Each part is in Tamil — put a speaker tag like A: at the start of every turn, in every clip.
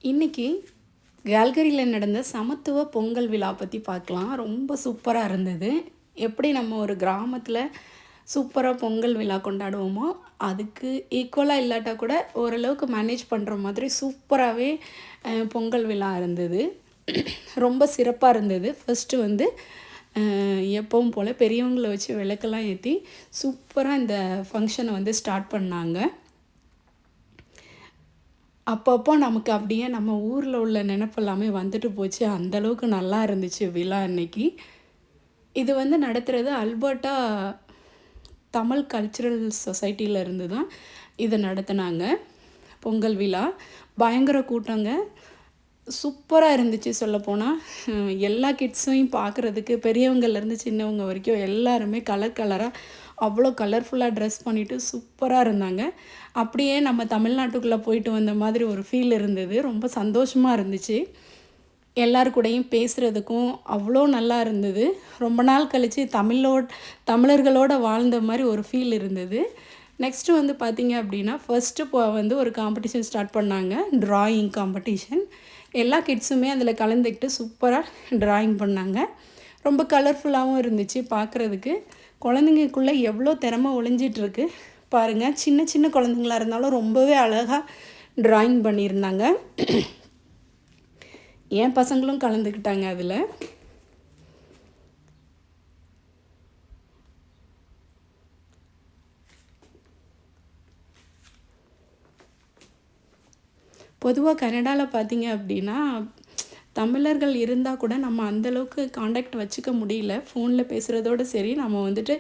A: இன்றைக்கி கேல்கரியில் நடந்த சமத்துவ பொங்கல் விழா பற்றி பார்க்கலாம். ரொம்ப சூப்பராக இருந்தது. எப்படி நம்ம ஒரு கிராமத்தில் சூப்பராக பொங்கல் விழா கொண்டாடுவோமோ, அதுக்கு ஈக்குவலாக இல்லாட்டா கூட ஓரளவுக்கு மேனேஜ் பண்ணுற மாதிரி சூப்பராகவே பொங்கல் விழா இருந்தது. ரொம்ப சிறப்பாக இருந்தது. ஃபஸ்ட்டு வந்து எப்பவும் போல் பெரியவங்களை வச்சு விளக்கெல்லாம் ஏற்றி சூப்பராக இந்த ஃபங்க்ஷனை வந்து ஸ்டார்ட் பண்ணாங்க. அப்பப்போ நமக்கு அப்படியே நம்ம ஊரில் உள்ள நினப்பெல்லாமே வந்துட்டு போச்சு. அந்தளவுக்கு நல்லா இருந்துச்சு விழா அன்னைக்கு. இது வந்து நடத்துகிறது அல்பர்ட்டா தமிழ் கல்ச்சுரல் சொசைட்டியில் இருந்து தான் இதை நடத்தினாங்க. பொங்கல் விழா பயங்கர கூட்டங்க. சூப்பராக இருந்துச்சு. சொல்லப்போனால் எல்லா கிட்ஸையும் பார்க்குறதுக்கு பெரியவங்கள்லேருந்து சின்னவங்க வரைக்கும் எல்லாருமே கலர் கலராக அவ்வளோ கலர்ஃபுல்லாக ட்ரெஸ் பண்ணிவிட்டு சூப்பராக இருந்தாங்க. அப்படியே நம்ம தமிழ்நாட்டுக்குள்ளே போயிட்டு வந்த மாதிரி ஒரு ஃபீல் இருந்தது. ரொம்ப சந்தோஷமாக இருந்துச்சு. எல்லார் கூடயும் பேசுகிறதுக்கும் அவ்வளோ நல்லா இருந்தது. ரொம்ப நாள் கழித்து தமிழர்களோடு வாழ்ந்த மாதிரி ஒரு ஃபீல் இருந்தது. நெக்ஸ்ட்டு வந்து பார்த்திங்க அப்படின்னா ஃபஸ்ட்டு வந்து ஒரு காம்படிஷன் ஸ்டார்ட் பண்ணாங்க. Drawing competition. எல்லா கிட்ஸுமே அதில் கலந்துக்கிட்டு சூப்பராக ட்ராயிங் பண்ணாங்க. ரொம்ப கலர்ஃபுல்லாகவும் இருந்துச்சு பார்க்குறதுக்கு. குழந்தைங்களுக்குள்ளே எவ்வளோ திறமை ஒளிஞ்சிட்ருக்கு பாருங்கள். சின்ன சின்ன குழந்தைங்களா இருந்தாலும் ரொம்பவே அழகாக ட்ராயிங் பண்ணியிருந்தாங்க. என் பசங்களும் கலந்துக்கிட்டாங்க அதில். பொதுவாக கனடாவில் பார்த்திங்க அப்படின்னா தமிழர்கள் இருந்தால் கூட நம்ம அந்தளவுக்கு காண்டாக்ட் வச்சுக்க முடியல. ஃபோனில் பேசுகிறதோடு சரி, நம்ம வந்துட்டு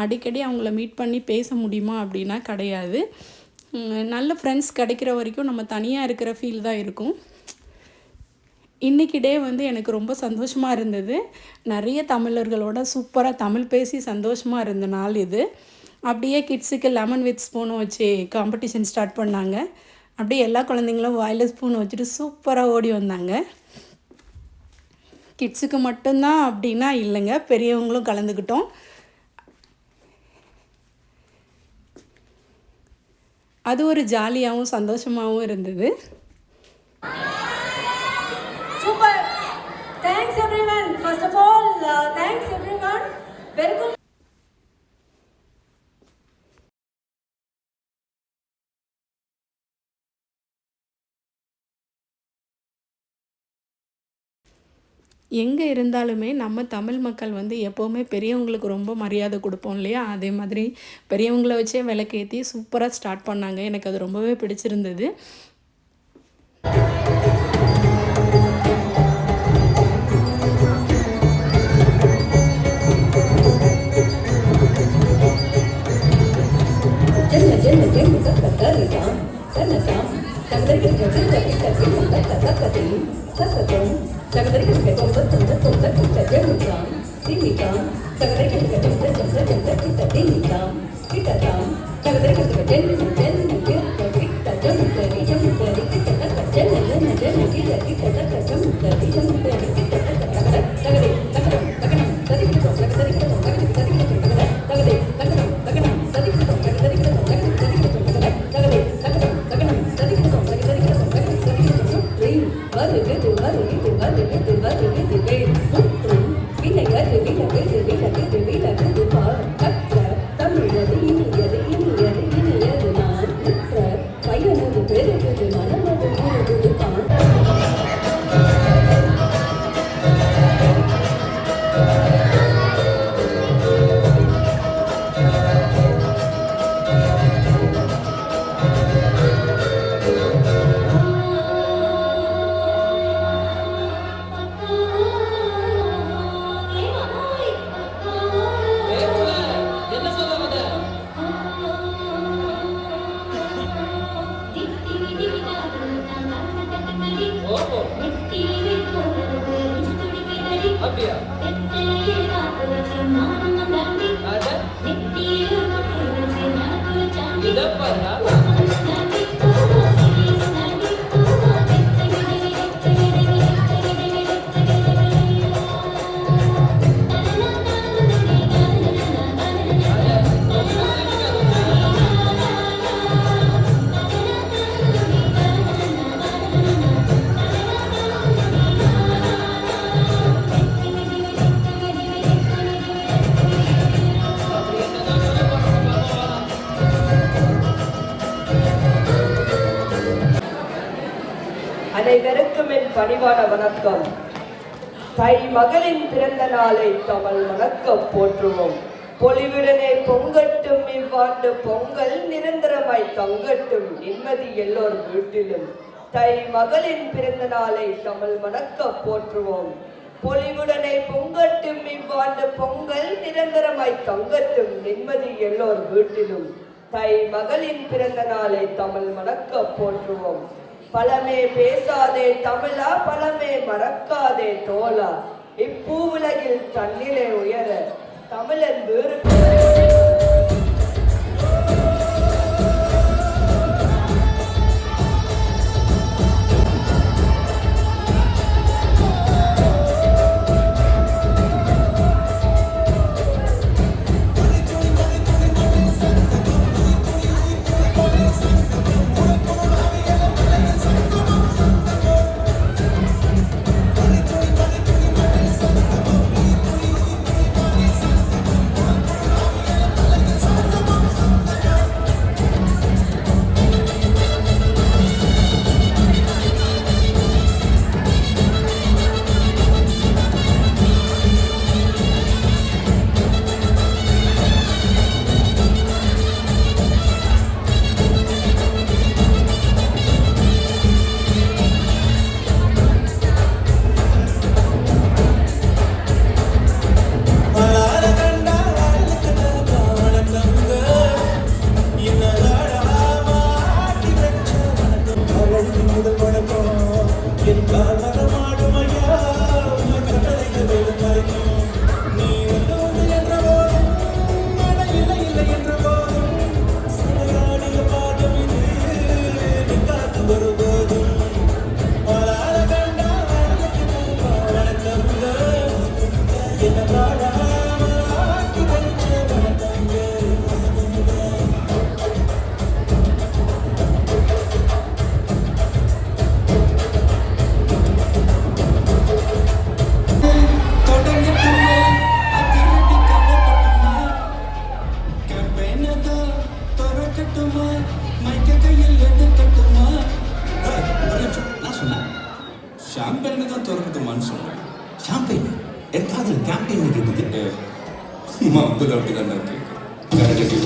A: அடிக்கடி அவங்கள மீட் பண்ணி பேச முடியுமா அப்படின்னா கிடையாது. நல்ல ஃப்ரெண்ட்ஸ் கிடைக்கிற வரைக்கும் நம்ம தனியாக இருக்கிற ஃபீல் தான் இருக்கும். இன்றைக்கி டே வந்து எனக்கு ரொம்ப சந்தோஷமாக இருந்தது. நிறைய தமிழர்களோட சூப்பராக தமிழ் பேசி சந்தோஷமாக இருந்த நாள் இது. அப்படியே கிட்ஸுக்கு லெமன் வித் ஸ்பூனும் வச்சு காம்படிஷன் ஸ்டார்ட் பண்ணாங்க. அப்படியே எல்லா குழந்தைங்களும் வாயில் ஸ்பூன் வச்சுட்டு சூப்பராக ஓடி வந்தாங்க. கிட்ஸுக்கு மட்டும்தான் அப்படின்னா இல்லைங்க, பெரியவங்களும் கலந்துக்கிட்டோம். அது ஒரு ஜாலியாகவும் சந்தோஷமாகவும் இருந்தது.
B: Super. Thanks everyone. First of all thanks everyone. Welcome.
A: எங்கே இருந்தாலுமே நம்ம தமிழ் மக்கள் வந்து எப்போவுமே பெரியவங்களுக்கு ரொம்ப மரியாதை கொடுப்போம் இல்லையா? அதே மாதிரி பெரியவங்கள வச்சே விளக்கேற்றி சூப்பராக ஸ்டார்ட் பண்ணாங்க. எனக்கு அது ரொம்பவே பிடிச்சிருந்தது.
C: அனைவருக்கும் என் பணிவான வணக்கம். தை மகளின் பிறந்த நாளை தமிழ் வணக்க போற்றுவோம். பொலிவுடனே பொங்கட்டும் இவ்வாண்டு பொங்கல் நிரந்தரமாய் தங்கட்டும் நிம்மதி எல்லோர் வீட்டிலும். தை மகளின் பிறந்த நாளை தமிழ் வணக்க போற்றுவோம். பொலிவுடனே பொங்கட்டும் இவ்வாண்டு பொங்கல் நிரந்தரமாய் தங்கட்டும் நிம்மதி எல்லோர் வீட்டிலும். தை மகளின் பிறந்த நாளை தமிழ் வணக்க போற்றுவோம். பலமே பேசாதே தமிழா, பலமே மறக்காதே தோழா, இப்பூவுலகில் தன்னிலே உயர தமிழன் வேறு.
D: ஷாம்பெயின்னு தான் திறக்கட்டுமான்னு சொல்றேன். ஷாம்பெயின் என் காதல் கேம்பெயின் கேட்டுக்கிட்டு அப்படி அப்படிதான் கேட்கு.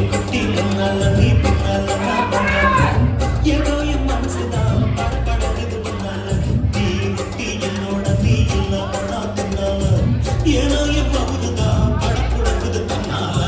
E: குட்டி முன்னால நீ பின்னால நான் பின்னால ஏதோ என் மனசுதான் படபடக்குது முன்னால குட்டி குட்டி என்னோட நீ இல்லாம நான் பின்னால ஏதோ என் பகுதுதான் படபடக்குது தன்னால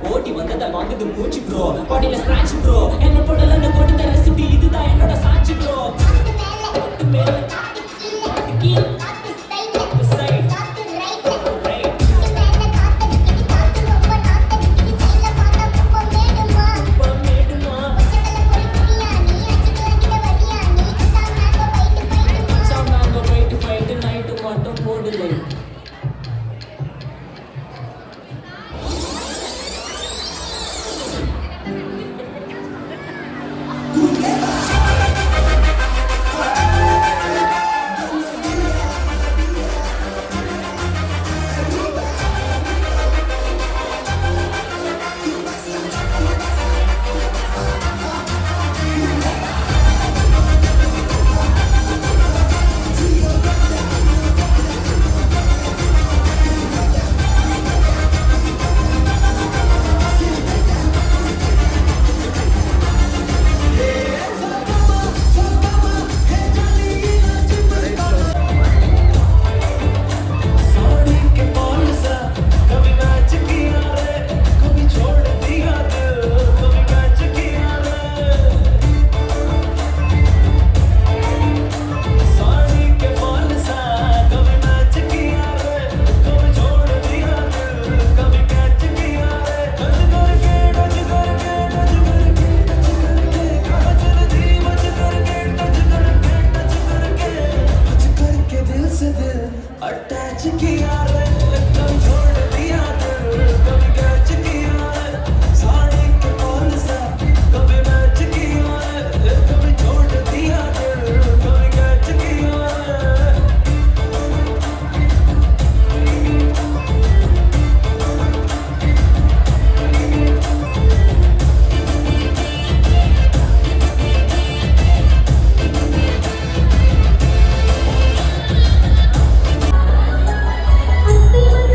E: ஓட்டி வந்தத வாங்குது மூச்சு ப்ரோ பாடியில ஸ்கிராட்ச் ப்ரோ என்ன போடலன்னு போட்டு தர சிட்டி இதுதான் என்னோட சாட்சி ப்ரோ மேல கீழ் சைட் மட்டும் போடலை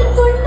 B: கொண்டு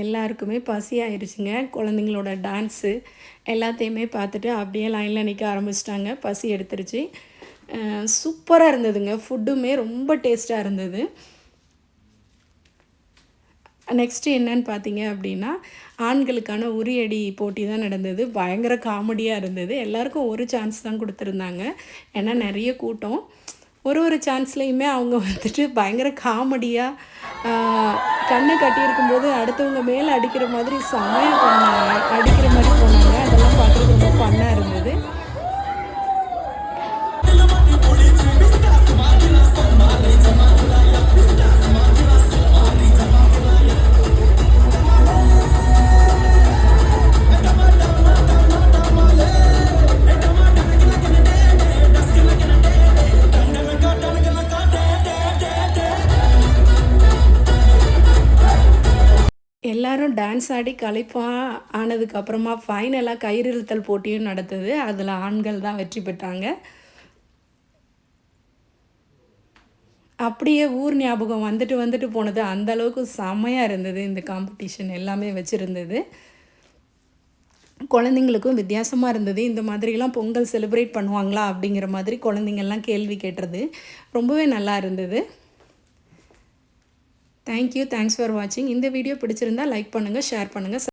A: எல்லாருக்குமே பசி ஆயிடுச்சுங்க. குழந்தைங்களோட டான்ஸு எல்லாத்தையுமே பார்த்துட்டு அப்படியே லைனில் நிற்க ஆரம்பிச்சிட்டாங்க. பசி எடுத்துருச்சு. சூப்பராக இருந்ததுங்க. ஃபுட்டுமே ரொம்ப டேஸ்ட்டாக இருந்தது. நெக்ஸ்ட்டு என்னன்னு பார்த்தீங்க அப்படின்னா, ஆண்களுக்கான உரியடி போட்டி தான் நடந்தது. பயங்கர காமெடியாக இருந்தது. எல்லாருக்கும் ஒரு சான்ஸ் தான் கொடுத்துருந்தாங்க. ஏன்னா நிறைய கூட்டம். ஒரு சான்ஸ்லேயுமே அவங்க வந்துட்டு பயங்கர காமெடியாக கண்ணை கட்டியிருக்கும்போது அடுத்தவங்க மேலே அடிக்கிற மாதிரி செம்மையாக அடிக்கிற மாதிரி போனாங்க. அதெல்லாம் பார்க்குறது ரொம்ப ஃபன்னாக இருந்தது. எல்லாரும் டான்ஸ் ஆடி களைப்பாக ஆனதுக்கப்புறமா ஃபைனலாக கயிறு இழுத்தல் போட்டியும் நடத்துது. அதில் ஆண்கள் தான் வெற்றி பெற்றாங்க. அப்படியே ஊர் ஞாபகம் வந்துட்டு போனது. அந்தளவுக்கு செம்மையாக இருந்தது. இந்த காம்படிஷன் எல்லாமே வச்சுருந்தது. குழந்தைங்களுக்கும் வித்தியாசமாக இருந்தது. இந்த மாதிரிலாம் பொங்கல் செலிப்ரேட் பண்ணுவாங்களா அப்படிங்கிற மாதிரி குழந்தைங்கள்லாம் கேள்வி கேட்டுறது ரொம்பவே நல்லா இருந்தது. தேங்க்யூ. தேங்க்ஸ் ஃபார் வாட்சிங். இந்த வீடியோ பிடிச்சிருந்தா லைக் பண்ணுங்கள், ஷேர் பண்ணுங்கள்.